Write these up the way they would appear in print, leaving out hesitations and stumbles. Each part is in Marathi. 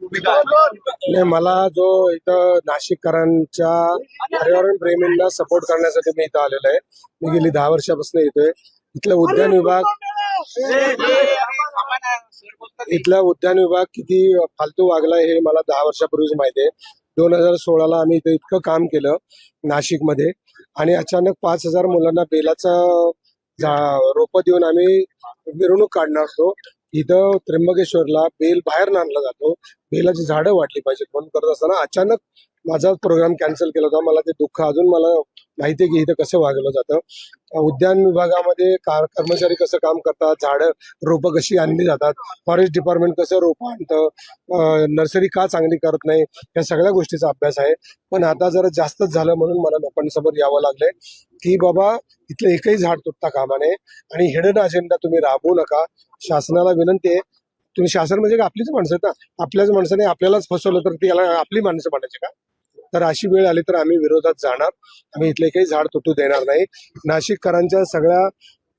भूमिका आहे? नाही, मला जो इथं नाशिककरांच्या पर्यावरण प्रेमींना सपोर्ट करण्यासाठी मी इथं आलेलो आहे. मी गेली 10 वर्षापासून येतोय. इथला उद्यान विभाग किती फालतू वागलाय हे मला 10 वर्षापूर्वीच माहिती आहे. 2016ला आम्ही इथं इतकं काम केलं नाशिकमध्ये आणि अचानक 5,000 मुलांना बेलाचं रोपं देऊन आम्ही मिरवणूक काढणार होतो. इथं त्र्यंबकेश्वरला बेल बाहेर आणला जातो, बेलाची झाडं वाटली पाहिजेत म्हणून करत असताना अचानक माझा प्रोग्राम कॅन्सल केला होता. मला ते दुःख अजून मला माहिती आहे की इथं कसं वागवलं जातं. उद्यान विभागामध्ये कर्मचारी कसं काम करतात, झाडं रोपं कशी आणली जातात, फॉरेस्ट डिपार्टमेंट कसं रोपं आणतं, नर्सरी का चांगली करत नाही, या सगळ्या गोष्टीचा अभ्यास आहे. पण आता जरा जास्तच झालं म्हणून मला लोकांसमोर यावं लागलंय की बाबा इथलं एकही झाड तुटता कामा नये आणि हिडन अजेंडा तुम्ही राबवू नका. शासनाला विनंती आहे, तुम्ही शासन म्हणजे आपलीच माणसं आहेत ना, आपल्याच माणसाने आपल्यालाच फसवलं तर ती याला आपली माणसं म्हणायची का? तर अशी वेळ आली तर आम्ही विरोधात जाणार. आम्ही इथले काही झाड तुटू देणार नाही. नाशिककरांच्या सगळ्या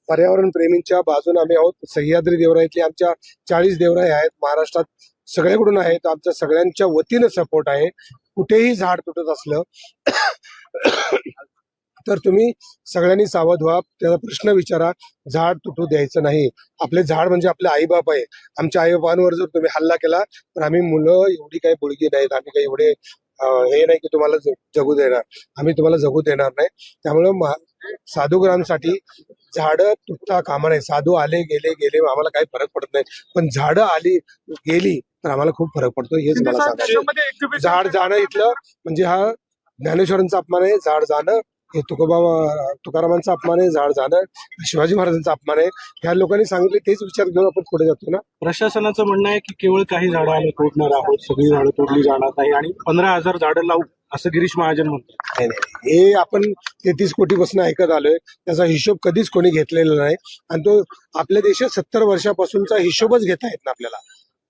पर्यावरण प्रेमींच्या बाजूने आम्ही आहोत. सह्याद्री देवराईतली आमच्या 40 देवराई आहेत, महाराष्ट्रात सगळ्याकडून आहेत. आमच्या सगळ्यांच्या वतीनं सपोर्ट आहे. कुठेही झाड तुटत असलं तर तुम्ही सगळ्यांनी सावध व्हा, त्याचा प्रश्न विचारा. झाड तुटू द्यायचं नाही. आपले झाड म्हणजे आपले आईबाप आहे. आमच्या आईबापांवर जर तुम्ही हल्ला केला तर आम्ही मुलं एवढी काही बुडगी नाहीत, आम्ही काही एवढे हे नाही की तुम्हाला जगू देणार, आम्ही तुम्हाला जगू देणार नाही. त्यामुळं साधूग्रामसाठी झाडं तुटता कामा नाही. साधू आले गेले आम्हाला काही फरक पडत नाही, पण झाडं आली गेली तर आम्हाला खूप फरक पडतो. हेच मला सांगायचं. झाड जाणं इथलं म्हणजे हा ज्ञानेश्वरांचा अपमान आहे. झाड जाणं हे तुकारामांचा अपमान आहे. झाड जाणं शिवाजी महाराजांचा अपमान आहे. ह्या लोकांनी सांगितले तेच विचार घेऊन आपण पुढे जातो ना. प्रशासनाचं म्हणणं आहे की केवळ काही झाडं आम्ही तोडणार आहोत, सगळी झाडं तोडली जाणार नाही आणि 15,000 झाडं लावू असं गिरीश महाजन म्हणतात. नाही, हे आपण 33 कोटीपासून ऐकत आलोय. त्याचा हिशोब कधीच कोणी घेतलेला नाही आणि तो आपल्या देशात 70 वर्षापासूनचा हिशोबच घेता येत ना आपल्याला.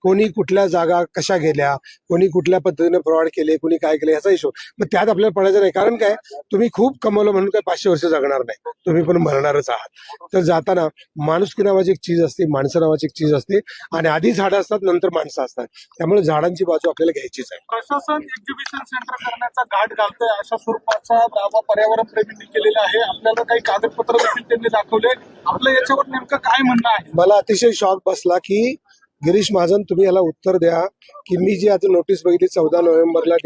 कोणी कुठल्या जागा कशा गेल्या, कोणी कुठल्या पद्धतीने फ्रॉड केले, कोणी काय केले याचा हिशोब. मग त्यात आपल्याला पडायचं नाही. कारण काय, तुम्ही खूप कमवलं म्हणून काय 500 वर्ष जगणार नाही, तुम्ही पण मरणारच आहात. तर जाताना माणुसकी नावाची एक चीज असते, माणसं नावाची एक चीज असते आणि आधी झाडं असतात नंतर माणसं असतात. त्यामुळे झाडांची बाजू आपल्याला घ्यायचीच आहे. प्रशासन एक्झिबिशन सेंटर करण्याचा घाट घालतोय अशा स्वरूपाचा दावा पर्यावरण प्रेमींनी केलेला आहे. आपल्याला काही कागदपत्र देखील त्यांनी दाखवले. आपलं याच्यावर नेमकं काय म्हणणं आहे? मला अतिशय शॉक बसला की गिरीश महाजन तुम्ही याला उत्तर द्या की मी जी आता नोटीस बघितली 14 नोव्हेंबरला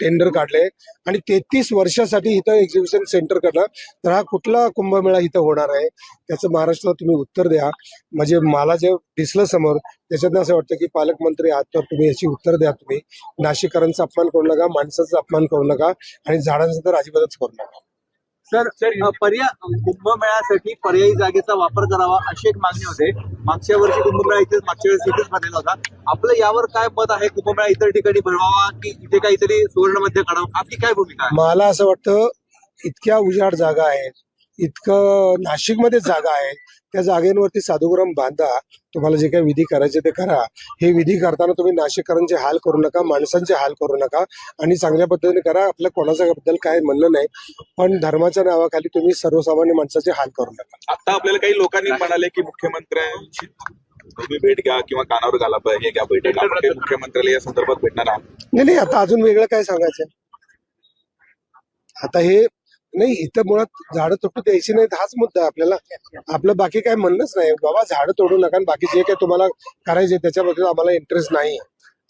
टेंडर काढले आणि 33 वर्षासाठी इथं एक्झिबिशन सेंटर करणार, तर हा कुठला कुंभमेळा इथं होणार आहे त्याचं महाराष्ट्राला तुम्ही उत्तर द्या. म्हणजे मला जे दिसलं समोर त्याच्यातनं असं वाटतं की पालकमंत्री आहात तर तुम्ही याची उत्तर द्या. तुम्ही नाशिककरांचा अपमान करू नका, माणसाचा अपमान करू नका आणि झाडांचा तर अजिबातच करू नका. सर, कुंभमेळ्यासाठी पर्यायी जागेचा वापर करावा अशी एक मागणी होते. मागच्या वर्षी कुंभमेळा मागच्या वेळेस इथेच भरलेला होता. आपलं यावर काय मत आहे? कुंभमेळा इतर ठिकाणी भरवावा की इथे काहीतरी सुवर्णमध्ये काढावं, आपली काय भूमिका आहे? मला असं वाटतं इतक्या उजाड जागा आहेत, इतकं नाशिकमध्ये जागा आहे, त्या जागेवरती साधूग्राम बांधा. तुम्हाला जे काही विधी करायचे ते करा. हे विधी करताना तुम्ही नाशिककरांचे हाल करू नका, माणसांचे हाल करू नका आणि चांगल्या पद्धतीने करा. आपल्या कोणाच्या बद्दल काय म्हणणं नाही, पण धर्माच्या नावाखाली तुम्ही सर्वसामान्य माणसाचे हाल करू नका. आता आपल्याला काही लोकांनी म्हणाले की मुख्यमंत्र्यांची तुम्ही भेट घ्या किंवा कानावर घाला, हे घ्या बैठक, आपण मुख्यमंत्र्याला या संदर्भात भेटणार आहात? नाही, आता अजून वेगळं काय सांगायचं. आता हे नाही, इथं मुळात झाडं तोडू द्यायची नाहीत हाच मुद्दा आहे आपल्याला. आपलं बाकी काय म्हणणंच नाही. बाबा झाडं तोडू नका, बाकी जे काही तुम्हाला करायचे त्याच्याबद्दल आम्हाला इंटरेस्ट नाही.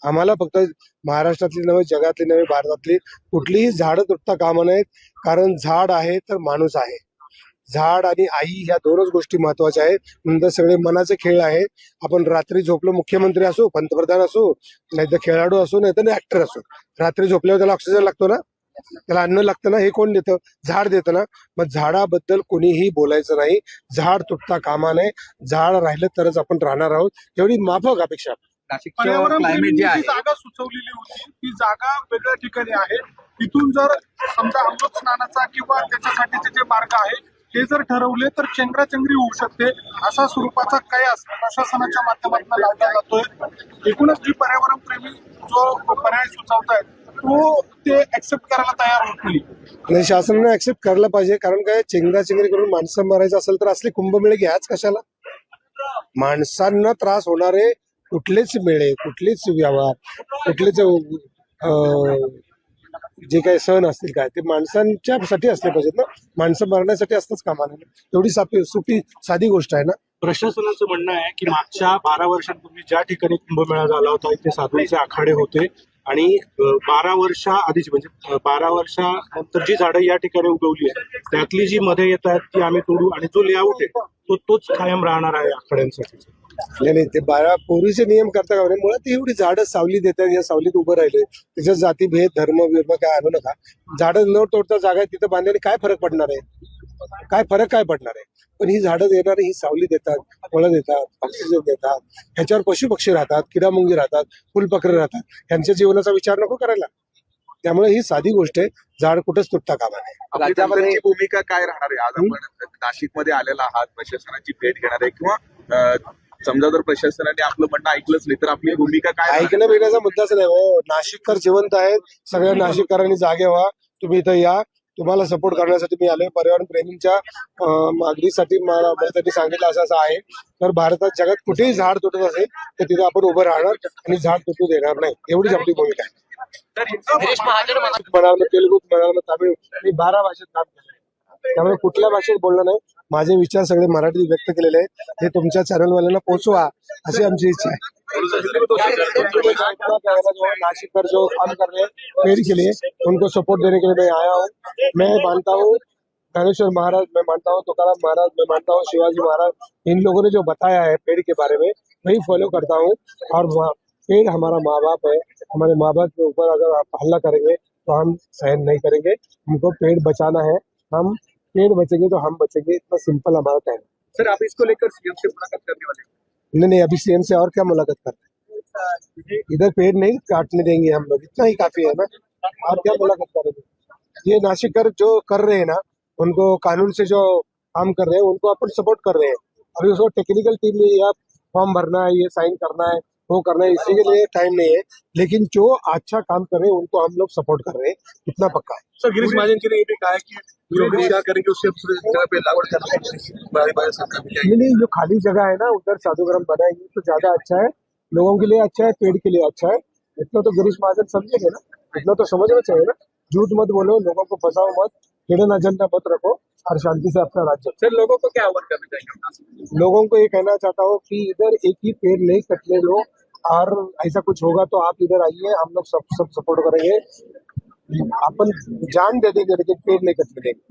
आम्हाला फक्त महाराष्ट्रातली नव्हे, जगातली नव्हे, भारतातली कुठलीही झाडं तुटता कामा नाहीत. कारण झाड आहे तर माणूस आहे. झाड आणि आई ह्या दोनच गोष्टी महत्वाच्या आहेत. नंतर सगळे मनाचे खेळ आहे. आपण रात्री झोपलो, मुख्यमंत्री असो, पंतप्रधान असो, नाहीतर खेळाडू असो, नाहीतर ऍक्टर असो, रात्री झोपल्यावर त्याला ऑक्सिजन लागतो ना, त्याला अन्न लागतं ना. हे कोण देतं? झाड देतं ना. मग झाडाबद्दल कोणीही बोलायचं नाही. झाड तुटता कामा नये. झाड राहिलं तरच आपण राहणार आहोत, एवढी माफक अपेक्षा. पर्यावरण प्रेमींनी जी जागा सुचवलेली होती ती जागा वेगळ्या ठिकाणी आहे. तिथून जर समजा अमृत स्नानाचा किंवा त्याच्यासाठीचे जे मार्ग आहे ते जर ठरवले तर चेंगराचेंगरी होऊ शकते. अशा स्वरूपाचा कयास प्रशासनाच्या माध्यमातून लावला जातोय. एकूणच जी पर्यावरण प्रेमी जो पर्याय सुचवतायत तो ते ऍक्सेप्ट करायला तयार होत नाही. शासनाने ऍक्सेप्ट करायला पाहिजे. कारण काय, चेंगराचेंगरी करून माणसं मारायचं असेल तर असले कुंभमेळे घ्याच कशाला? माणसांना त्रास होणारे कुठलेच मेळे, कुठलेच व्यवहार, कुठलेच जे काही सण असतील काय ते माणसांच्यासाठी असले पाहिजेत ना. माणसं मरण्यासाठी असतंच कामा नये. एवढी सोपी साधी गोष्ट आहे ना. प्रशासनाचं म्हणणं आहे की मागच्या 12 वर्षांपूर्वी ज्या ठिकाणी कुंभमेळा झाला होता इथे साधूंचे आखाडे होते आणि 12 वर्षा आधीची म्हणजे 12 वर्षानंतर जी झाडं या ठिकाणी उगवली आहेत त्यातली जी मध्ये येत आहेत ती आम्ही तोडू आणि जो लेआउट आहे तोच कायम राहणार आहे आखाड्यांसाठी. नाही ते 12 पूर्वीचे नियम करता का बरे? मुळात एवढी झाडं सावली देतात, या सावलीत उभं राहिले त्याच्यात जातीभेद धर्म विर्म काय आणू नका. झाडं न तोडता जागा आहे तिथं बांधल्याने काय फरक पडणार आहे? काय पडणार आहे? पण ही झाडं देणार, ही सावली देतात, फळं देतात, ऑक्सिजन देतात, ह्याच्यावर पशु पक्षी राहतात, किडामुंगी राहतात, फुलपाखरं राहतात, ह्यांच्या जीवनाचा विचार नको करायला. त्यामुळे ही साधी गोष्ट आहे, झाड कुठंच तुटता कामा नये. आपली जनतेची भूमिका काय राहणार आहे? आज आपण नाशिकमध्ये आलेला आहात, प्रशासनाची भेट घेणार आहे किंवा समजा जर प्रशासनाने आपलं म्हणणं ऐकलंच नाही तर आपली भूमिका काय राहणार? ऐकणं बिण्याचा मुद्दाच नाही हो. नाशिककर जिवंत आहेत, सगळ्या नाशिककरांनी जागे व्हा. तुम्ही इथं या, तुम्हाला सपोर्ट करण्यासाठी मी आलोय. पर्यावरण प्रेमींच्या मागणीसाठी मला त्यांनी सांगितलं असं आहे. तर भारतात जगात कुठेही झाड तुटत असेल तर तिथे आपण उभं राहणार आणि झाड तुटू देणार नाही, एवढीच आपली भूमिका आहे. म्हणाल तेलुगू, म्हणाल तामिळ, मी 12 भाषेत काम केलं, त्यामुळे कुठल्या भाषेत बोलणं नाही. माझे विचार सगळे मराठीत व्यक्त केलेले आहेत, हे तुमच्या चॅनलवाल्यांना पोहोचवा अशी आमची इच्छा है. नासिक जो काम कर रहे हैं पेड़ के लिए, उनको सपोर्ट देने के लिए मैं आया हूँ. मैं मानता हूँ ज्ञानेश्वर महाराज, मैं मानता हूँ तुकाराम महाराज, मैं मानता हूँ शिवाजी महाराज, इन लोगों ने जो बताया है पेड़ के बारे में वही फॉलो करता हूँ. और पेड़ हमारा माँ बाप है, हमारे माँ बाप के ऊपर अगर आप हल्ला करेंगे तो हम सहन नहीं करेंगे. हमको पेड़ बचाना है, हम पेड़ बचेंगे तो हम बचेंगे, इतना सिंपल हमारा कहना. सर आप इसको लेकर सीएम से मुलाकात करने वाले हैं? नहीं, अभी सीएम से और क्या मुलाकात करते हैं? इधर पेड़ नहीं काटने देंगे हम लोग, इतना ही काफी है ना. और क्या मुलाकात करेंगे? ये नासिकर जो कर रहे हैं ना, उनको कानून से जो काम कर रहे हैं उनको अपन सपोर्ट कर रहे हैं. अभी उसको टेक्निकल टीम में या फॉर्म भरना है, ये साइन करना है, वो करना है, इसी के लिए टाइम नहीं है. लेकिन जो अच्छा काम कर रहे हैं उनको हम लोग सपोर्ट कर रहे हैं, इतना पक्का है. सर गिरीश महाजन जी ने ये भी कहा है कि जो भी क्या करेंगे उससे दूसरी जगह पे लागवड करना बड़ी सरकार भी जाएगी. नहीं, जो खाली जगह है ना उधर साधुग्राम बनाएंगे तो ज्यादा अच्छा है, लोगों के लिए अच्छा है, पेड़ के लिए अच्छा है. इतना तो गिरीश महाजन समझेंगे ना, इतना तो समझना चाहिए ना. झूठ मत बोलो, लोगों को फंसाओ मत, हिडन एजेंडा मत रखो और शांति से अपना राज्य. सर लोगों को क्या आह्वान करना चाहिए? लोगों को ये कहना चाहता हूँ कि इधर एक ही पेड़ नहीं कटने दो, और ऐसा कुछ होगा तो आप इधर आइए, हम लोग सब सपोर्ट करेंगे. अपन जान दे देंगे लेकिन पेड़ नहीं कटने देंगे.